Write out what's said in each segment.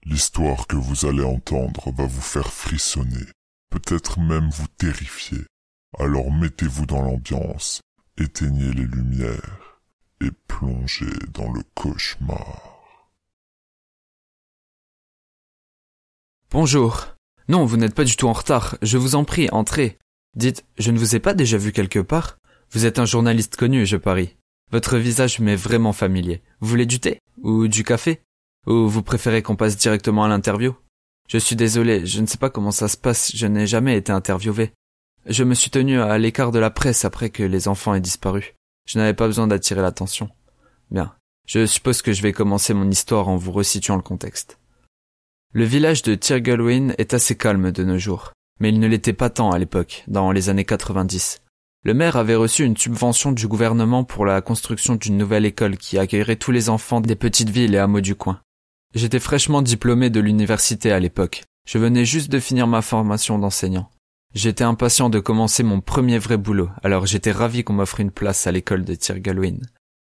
L'histoire que vous allez entendre va vous faire frissonner, peut-être même vous terrifier. Alors mettez-vous dans l'ambiance, éteignez les lumières et plongez dans le cauchemar. Bonjour. Non, vous n'êtes pas du tout en retard. Je vous en prie, entrez. Dites, je ne vous ai pas déjà vu quelque part? Vous êtes un journaliste connu, je parie. Votre visage m'est vraiment familier. Vous voulez du thé? Ou du café? Ou vous préférez qu'on passe directement à l'interview? Je suis désolé, je ne sais pas comment ça se passe, je n'ai jamais été interviewé. Je me suis tenu à l'écart de la presse après que les enfants aient disparu. Je n'avais pas besoin d'attirer l'attention. Bien. Je suppose que je vais commencer mon histoire en vous resituant le contexte. Le village de Tyrgelwyn est assez calme de nos jours, mais il ne l'était pas tant à l'époque, dans les années 90. Le maire avait reçu une subvention du gouvernement pour la construction d'une nouvelle école qui accueillerait tous les enfants des petites villes et hameaux du coin. J'étais fraîchement diplômé de l'université à l'époque. Je venais juste de finir ma formation d'enseignant. J'étais impatient de commencer mon premier vrai boulot, alors j'étais ravi qu'on m'offre une place à l'école de Tyrgelwyn.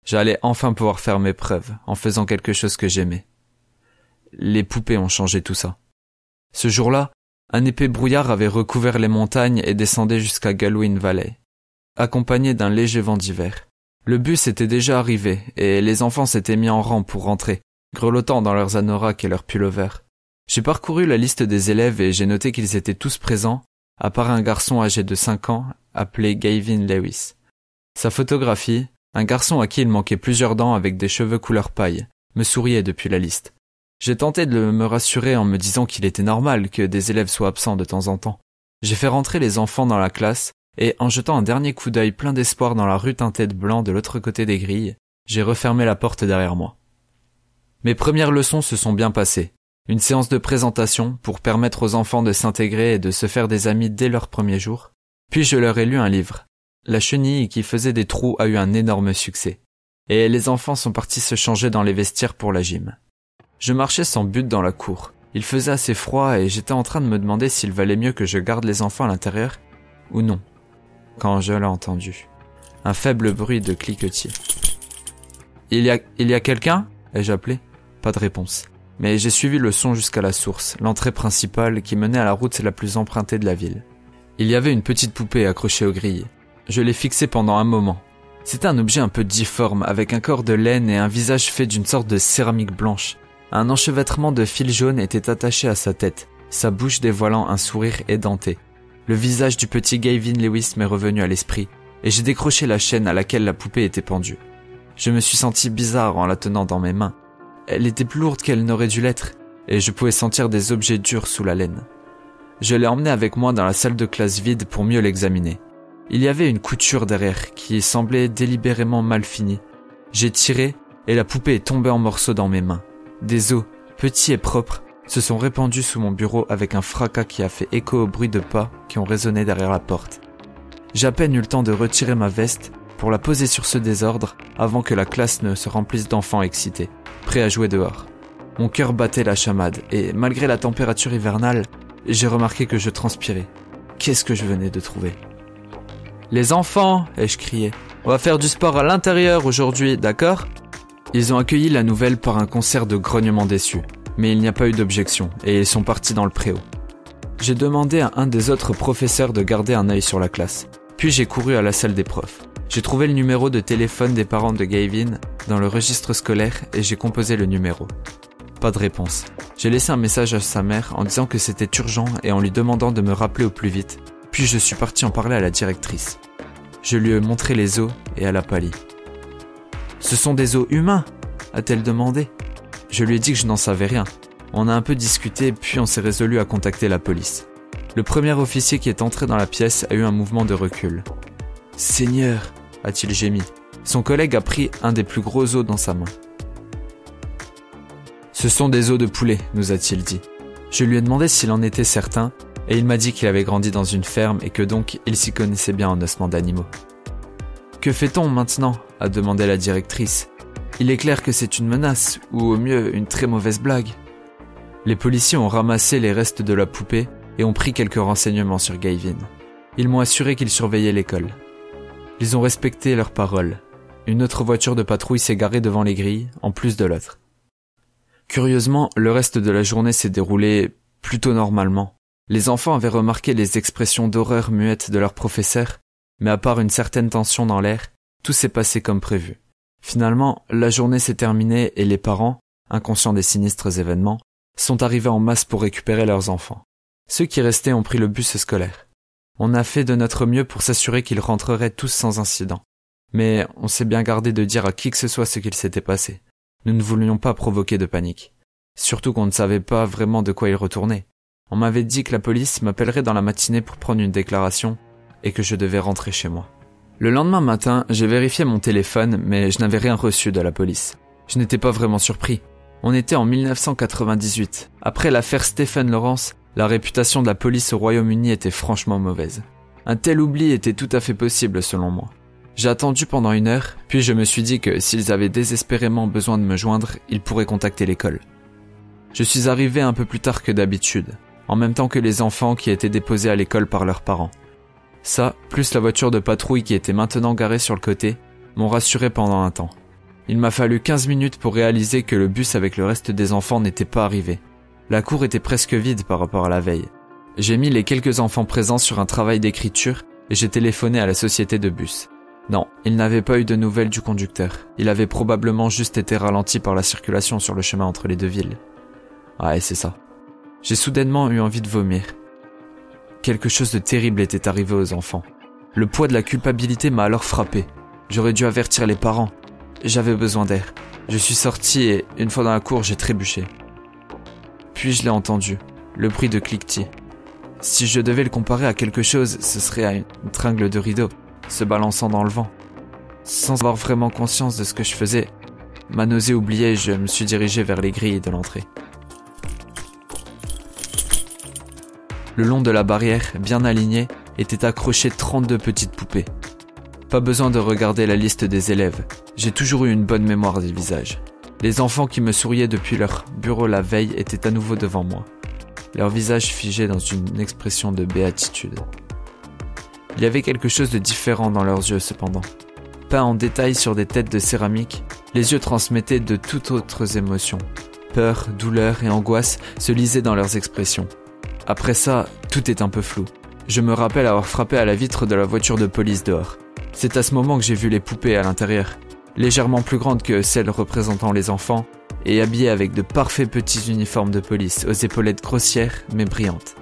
J'allais enfin pouvoir faire mes preuves, en faisant quelque chose que j'aimais. Les poupées ont changé tout ça. Ce jour-là, un épais brouillard avait recouvert les montagnes et descendait jusqu'à Galwyn Valley, accompagné d'un léger vent d'hiver. Le bus était déjà arrivé, et les enfants s'étaient mis en rang pour rentrer, grelottant dans leurs anoraks et leurs pullovers. J'ai parcouru la liste des élèves et j'ai noté qu'ils étaient tous présents, à part un garçon âgé de 5 ans, appelé Gavin Lewis. Sa photographie, un garçon à qui il manquait plusieurs dents avec des cheveux couleur paille, me souriait depuis la liste. J'ai tenté de me rassurer en me disant qu'il était normal que des élèves soient absents de temps en temps. J'ai fait rentrer les enfants dans la classe, et en jetant un dernier coup d'œil plein d'espoir dans la rue teintée de blanc de l'autre côté des grilles, j'ai refermé la porte derrière moi. Mes premières leçons se sont bien passées. Une séance de présentation pour permettre aux enfants de s'intégrer et de se faire des amis dès leur premier jour. Puis je leur ai lu un livre. La chenille qui faisait des trous a eu un énorme succès. Et les enfants sont partis se changer dans les vestiaires pour la gym. Je marchais sans but dans la cour. Il faisait assez froid et j'étais en train de me demander s'il valait mieux que je garde les enfants à l'intérieur ou non. Quand je l'ai entendu. Un faible bruit de cliquetier. Il y a quelqu'un? Ai-je appelé? Pas de réponse. Mais j'ai suivi le son jusqu'à la source, l'entrée principale qui menait à la route la plus empruntée de la ville. Il y avait une petite poupée accrochée aux grilles. Je l'ai fixée pendant un moment. C'était un objet un peu difforme, avec un corps de laine et un visage fait d'une sorte de céramique blanche. Un enchevêtrement de fils jaunes était attaché à sa tête, sa bouche dévoilant un sourire édenté. Le visage du petit Gavin Lewis m'est revenu à l'esprit, et j'ai décroché la chaîne à laquelle la poupée était pendue. Je me suis senti bizarre en la tenant dans mes mains. Elle était plus lourde qu'elle n'aurait dû l'être, et je pouvais sentir des objets durs sous la laine. Je l'ai emmenée avec moi dans la salle de classe vide pour mieux l'examiner. Il y avait une couture derrière qui semblait délibérément mal finie. J'ai tiré, et la poupée est tombée en morceaux dans mes mains. Des os, petits et propres, se sont répandus sous mon bureau avec un fracas qui a fait écho aux bruits de pas qui ont résonné derrière la porte. J'ai à peine eu le temps de retirer ma veste pour la poser sur ce désordre avant que la classe ne se remplisse d'enfants excités, prêts à jouer dehors. Mon cœur battait la chamade et malgré la température hivernale, j'ai remarqué que je transpirais. Qu'est-ce que je venais de trouver? « Les enfants !» ai-je crié. « On va faire du sport à l'intérieur aujourd'hui, d'accord ?» Ils ont accueilli la nouvelle par un concert de grognements déçus, mais il n'y a pas eu d'objection et ils sont partis dans le préau. J'ai demandé à un des autres professeurs de garder un œil sur la classe, puis j'ai couru à la salle des profs. J'ai trouvé le numéro de téléphone des parents de Gavin dans le registre scolaire et j'ai composé le numéro. Pas de réponse. J'ai laissé un message à sa mère en disant que c'était urgent et en lui demandant de me rappeler au plus vite, puis je suis parti en parler à la directrice. Je lui ai montré les os et elle a pâli. « Ce sont des os humains ?» a-t-elle demandé. Je lui ai dit que je n'en savais rien. On a un peu discuté puis on s'est résolu à contacter la police. Le premier officier qui est entré dans la pièce a eu un mouvement de recul. « Seigneur !» a-t-il gémi. Son collègue a pris un des plus gros os dans sa main. « Ce sont des os de poulet », nous a-t-il dit. Je lui ai demandé s'il en était certain et il m'a dit qu'il avait grandi dans une ferme et que donc il s'y connaissait bien en ossements d'animaux. « Que fait-on maintenant ?» a demandé la directrice. « Il est clair que c'est une menace, ou au mieux une très mauvaise blague. » Les policiers ont ramassé les restes de la poupée et ont pris quelques renseignements sur Gavin. Ils m'ont assuré qu'ils surveillaient l'école. Ils ont respecté leurs paroles. Une autre voiture de patrouille s'est garée devant les grilles, en plus de l'autre. « Curieusement, le reste de la journée s'est déroulé plutôt normalement. Les enfants avaient remarqué les expressions d'horreur muettes de leur professeur, mais à part une certaine tension dans l'air, tout s'est passé comme prévu. Finalement, la journée s'est terminée et les parents, inconscients des sinistres événements, sont arrivés en masse pour récupérer leurs enfants. Ceux qui restaient ont pris le bus scolaire. On a fait de notre mieux pour s'assurer qu'ils rentreraient tous sans incident. Mais on s'est bien gardé de dire à qui que ce soit ce qu'il s'était passé. Nous ne voulions pas provoquer de panique. Surtout qu'on ne savait pas vraiment de quoi ils retournaient. On m'avait dit que la police m'appellerait dans la matinée pour prendre une déclaration et que je devais rentrer chez moi. Le lendemain matin, j'ai vérifié mon téléphone, mais je n'avais rien reçu de la police. Je n'étais pas vraiment surpris. On était en 1998. Après l'affaire Stephen Lawrence, la réputation de la police au Royaume-Uni était franchement mauvaise. Un tel oubli était tout à fait possible selon moi. J'ai attendu pendant 1 heure, puis je me suis dit que s'ils avaient désespérément besoin de me joindre, ils pourraient contacter l'école. Je suis arrivé un peu plus tard que d'habitude, en même temps que les enfants qui étaient déposés à l'école par leurs parents. Ça, plus la voiture de patrouille qui était maintenant garée sur le côté, m'ont rassuré pendant un temps. Il m'a fallu 15 minutes pour réaliser que le bus avec le reste des enfants n'était pas arrivé. La cour était presque vide par rapport à la veille. J'ai mis les quelques enfants présents sur un travail d'écriture et j'ai téléphoné à la société de bus. Non, il n'avait pas eu de nouvelles du conducteur. Il avait probablement juste été ralenti par la circulation sur le chemin entre les deux villes. Ouais, c'est ça. J'ai soudainement eu envie de vomir. Quelque chose de terrible était arrivé aux enfants. Le poids de la culpabilité m'a alors frappé. J'aurais dû avertir les parents. J'avais besoin d'air. Je suis sorti et, une fois dans la cour, j'ai trébuché. Puis je l'ai entendu, le bruit de cliquetis. Si je devais le comparer à quelque chose, ce serait à une tringle de rideau, se balançant dans le vent. Sans avoir vraiment conscience de ce que je faisais, ma nausée oubliée, je me suis dirigé vers les grilles de l'entrée. Le long de la barrière, bien alignée, étaient accrochées 32 petites poupées. Pas besoin de regarder la liste des élèves, j'ai toujours eu une bonne mémoire des visages. Les enfants qui me souriaient depuis leur bureau la veille étaient à nouveau devant moi, leurs visages figés dans une expression de béatitude. Il y avait quelque chose de différent dans leurs yeux cependant. Peints en détail sur des têtes de céramique, les yeux transmettaient de toutes autres émotions. Peur, douleur et angoisse se lisaient dans leurs expressions. Après ça, tout est un peu flou. Je me rappelle avoir frappé à la vitre de la voiture de police dehors. C'est à ce moment que j'ai vu les poupées à l'intérieur, légèrement plus grandes que celles représentant les enfants, et habillées avec de parfaits petits uniformes de police, aux épaulettes grossières mais brillantes.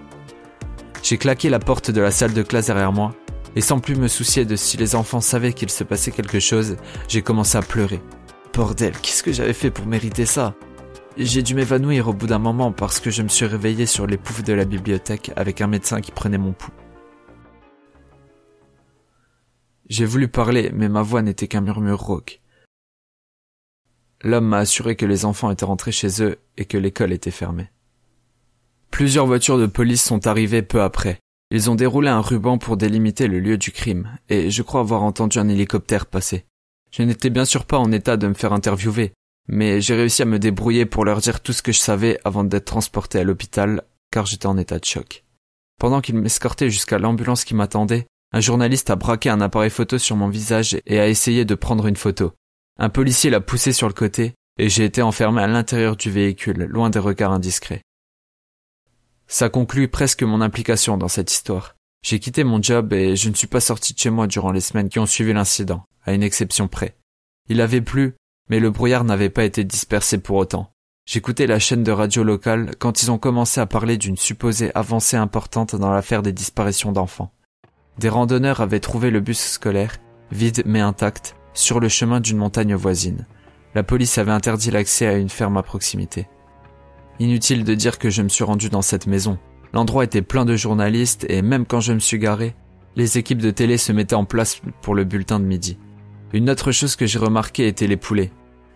J'ai claqué la porte de la salle de classe derrière moi, et sans plus me soucier de si les enfants savaient qu'il se passait quelque chose, j'ai commencé à pleurer. Bordel, qu'est-ce que j'avais fait pour mériter ça ? J'ai dû m'évanouir au bout d'un moment parce que je me suis réveillé sur les poufs de la bibliothèque avec un médecin qui prenait mon pouls. J'ai voulu parler, mais ma voix n'était qu'un murmure rauque. L'homme m'a assuré que les enfants étaient rentrés chez eux et que l'école était fermée. Plusieurs voitures de police sont arrivées peu après. Ils ont déroulé un ruban pour délimiter le lieu du crime, et je crois avoir entendu un hélicoptère passer. Je n'étais bien sûr pas en état de me faire interviewer, mais j'ai réussi à me débrouiller pour leur dire tout ce que je savais avant d'être transporté à l'hôpital, car j'étais en état de choc. Pendant qu'ils m'escortaient jusqu'à l'ambulance qui m'attendait, un journaliste a braqué un appareil photo sur mon visage et a essayé de prendre une photo. Un policier l'a poussé sur le côté, et j'ai été enfermé à l'intérieur du véhicule, loin des regards indiscrets. Ça conclut presque mon implication dans cette histoire. J'ai quitté mon job et je ne suis pas sorti de chez moi durant les semaines qui ont suivi l'incident, à une exception près. Il avait plu, mais le brouillard n'avait pas été dispersé pour autant. J'écoutais la chaîne de radio locale quand ils ont commencé à parler d'une supposée avancée importante dans l'affaire des disparitions d'enfants. Des randonneurs avaient trouvé le bus scolaire, vide mais intact, sur le chemin d'une montagne voisine. La police avait interdit l'accès à une ferme à proximité. Inutile de dire que je me suis rendu dans cette maison. L'endroit était plein de journalistes et même quand je me suis garé, les équipes de télé se mettaient en place pour le bulletin de midi. Une autre chose que j'ai remarqué était les poulets.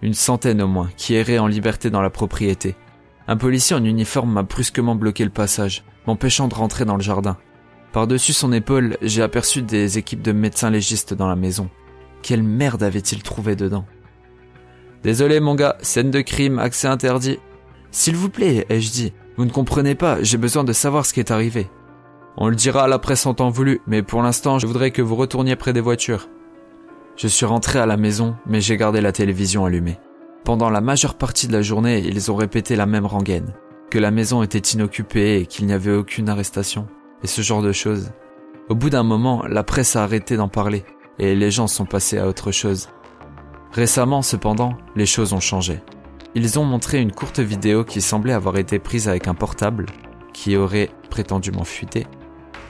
100 au moins, qui erraient en liberté dans la propriété. Un policier en uniforme m'a brusquement bloqué le passage, m'empêchant de rentrer dans le jardin. Par-dessus son épaule, j'ai aperçu des équipes de médecins légistes dans la maison. Quelle merde avait-il trouvé dedans ? Désolé mon gars, scène de crime, accès interdit. S'il vous plaît, ai-je dit, vous ne comprenez pas, j'ai besoin de savoir ce qui est arrivé. On le dira à la presse en temps voulu, mais pour l'instant, je voudrais que vous retourniez près des voitures. Je suis rentré à la maison, mais j'ai gardé la télévision allumée. Pendant la majeure partie de la journée, ils ont répété la même rengaine, que la maison était inoccupée et qu'il n'y avait aucune arrestation, et ce genre de choses. Au bout d'un moment, la presse a arrêté d'en parler, et les gens sont passés à autre chose. Récemment, cependant, les choses ont changé. Ils ont montré une courte vidéo qui semblait avoir été prise avec un portable, qui aurait prétendument fuité.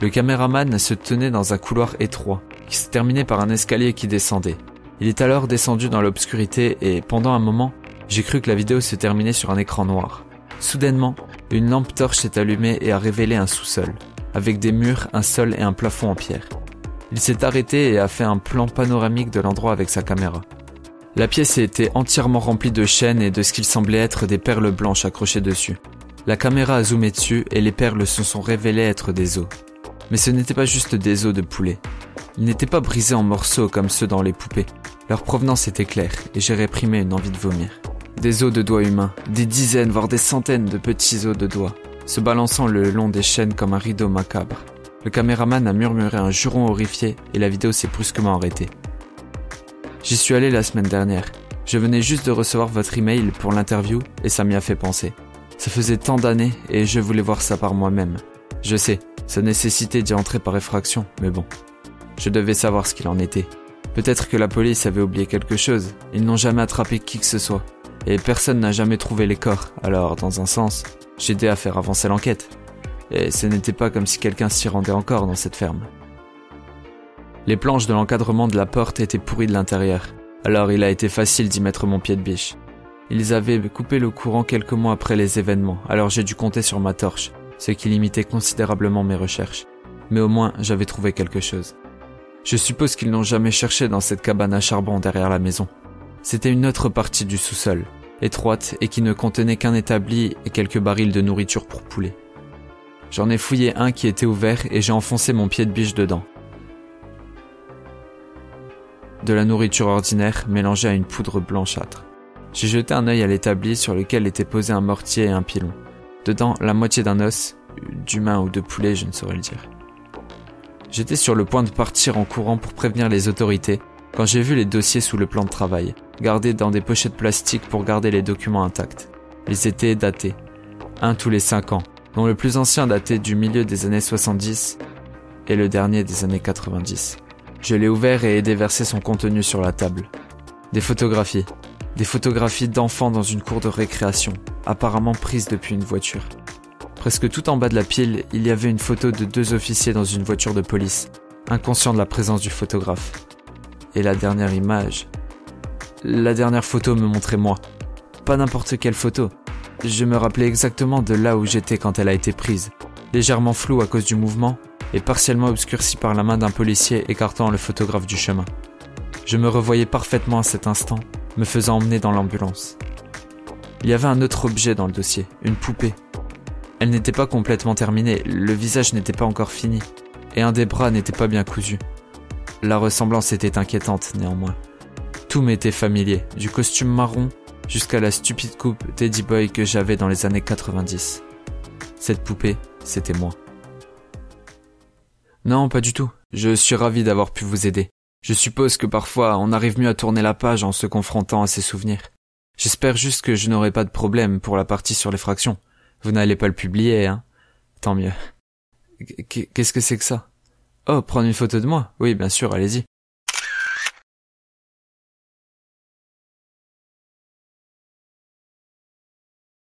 Le caméraman se tenait dans un couloir étroit, qui se terminait par un escalier qui descendait. Il est alors descendu dans l'obscurité et, pendant un moment, j'ai cru que la vidéo se terminait sur un écran noir. Soudainement, une lampe torche s'est allumée et a révélé un sous-sol, avec des murs, un sol et un plafond en pierre. Il s'est arrêté et a fait un plan panoramique de l'endroit avec sa caméra. La pièce était entièrement remplie de chaînes et de ce qu'il semblait être des perles blanches accrochées dessus. La caméra a zoomé dessus et les perles se sont révélées être des os. Mais ce n'étaient pas juste des os de poulet. Ils n'étaient pas brisés en morceaux comme ceux dans les poupées. Leur provenance était claire et j'ai réprimé une envie de vomir. Des os de doigts humains, des dizaines voire des centaines de petits os de doigts, se balançant le long des chaînes comme un rideau macabre. Le caméraman a murmuré un juron horrifié et la vidéo s'est brusquement arrêtée. J'y suis allé la semaine dernière. Je venais juste de recevoir votre email pour l'interview et ça m'y a fait penser. Ça faisait tant d'années et je voulais voir ça par moi-même. Je sais, ça nécessitait d'y entrer par effraction, mais bon. Je devais savoir ce qu'il en était. Peut-être que la police avait oublié quelque chose. Ils n'ont jamais attrapé qui que ce soit. Et personne n'a jamais trouvé les corps. Alors, dans un sens, j'ai aidé à faire avancer l'enquête. Et ce n'était pas comme si quelqu'un s'y rendait encore dans cette ferme. Les planches de l'encadrement de la porte étaient pourries de l'intérieur. Alors il a été facile d'y mettre mon pied de biche. Ils avaient coupé le courant quelques mois après les événements, alors j'ai dû compter sur ma torche, ce qui limitait considérablement mes recherches. Mais au moins, j'avais trouvé quelque chose. Je suppose qu'ils n'ont jamais cherché dans cette cabane à charbon derrière la maison. C'était une autre partie du sous-sol, étroite et qui ne contenait qu'un établi et quelques barils de nourriture pour poulet. J'en ai fouillé un qui était ouvert et j'ai enfoncé mon pied de biche dedans. De la nourriture ordinaire mélangée à une poudre blanchâtre. J'ai jeté un œil à l'établi sur lequel était posé un mortier et un pilon. Dedans, la moitié d'un os, d'humain ou de poulet, je ne saurais le dire. J'étais sur le point de partir en courant pour prévenir les autorités quand j'ai vu les dossiers sous le plan de travail, gardés dans des pochettes plastiques pour garder les documents intacts. Ils étaient datés, un tous les 5 ans, dont le plus ancien datait du milieu des années 70 et le dernier des années 90. Je l'ai ouvert et ai déversé son contenu sur la table. Des photographies d'enfants dans une cour de récréation, apparemment prises depuis une voiture. Presque tout en bas de la pile, il y avait une photo de 2 officiers dans une voiture de police, inconscients de la présence du photographe. Et la dernière image... La dernière photo me montrait moi. Pas n'importe quelle photo. Je me rappelais exactement de là où j'étais quand elle a été prise, légèrement floue à cause du mouvement, et partiellement obscurcie par la main d'un policier écartant le photographe du chemin. Je me revoyais parfaitement à cet instant, me faisant emmener dans l'ambulance. Il y avait un autre objet dans le dossier, une poupée. Elle n'était pas complètement terminée, le visage n'était pas encore fini, et un des bras n'était pas bien cousu. La ressemblance était inquiétante, néanmoins. Tout m'était familier, du costume marron jusqu'à la stupide coupe Teddy Boy que j'avais dans les années 90. Cette poupée, c'était moi. Non, pas du tout. Je suis ravi d'avoir pu vous aider. Je suppose que parfois, on arrive mieux à tourner la page en se confrontant à ses souvenirs. J'espère juste que je n'aurai pas de problème pour la partie sur les fractions. Vous n'allez pas le publier, hein? Tant mieux. Qu'est-ce que c'est que ça? Oh, prendre une photo de moi? Oui, bien sûr, allez-y.